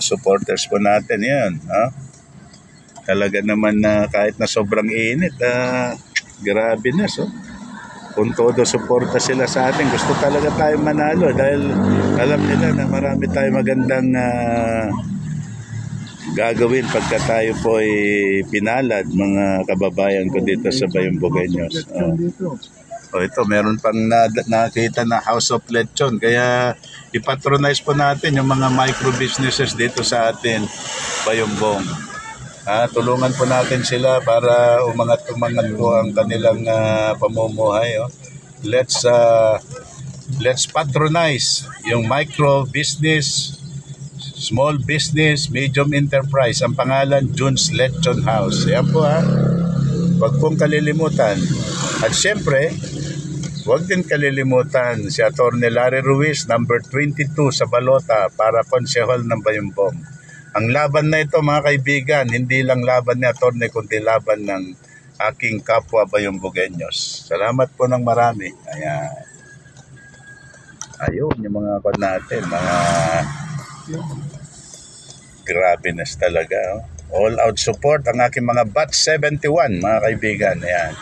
Supporters po natin yan. Talaga naman na kahit na sobrang init, grabe na. So, kung todo suporta sila sa atin, gusto talaga tayo manalo dahil alam nila na marami tayo magandang gagawin pagka tayo po ay pinalad, mga kababayan ko dito sa Bayong Bugueños. Ito, meron pang nakita na House of Lechon. Kaya ipatronize po natin yung mga micro businesses dito sa atin, Bayongbong. Tulungan po natin sila para umangat po ang kanilang pamumuhay. Let's patronize yung micro business, small business, medium enterprise. Ang pangalan, June's Lechon House. Yan po Huwag pong kalilimutan. At syempre, huwag din kalilimutan si Atty. Larry Ruiz, number 22 sa balota para konsehal ng Bayongbong. Ang laban na ito, mga kaibigan, hindi lang laban ni Atty. Kundi laban ng aking kapwa Bayongbugueños. Salamat po ng marami. Ayan. Ayun, yung mga kon natin, mga grabe na talaga. All out support ang aking mga Bat 71, mga kaibigan. Ayan.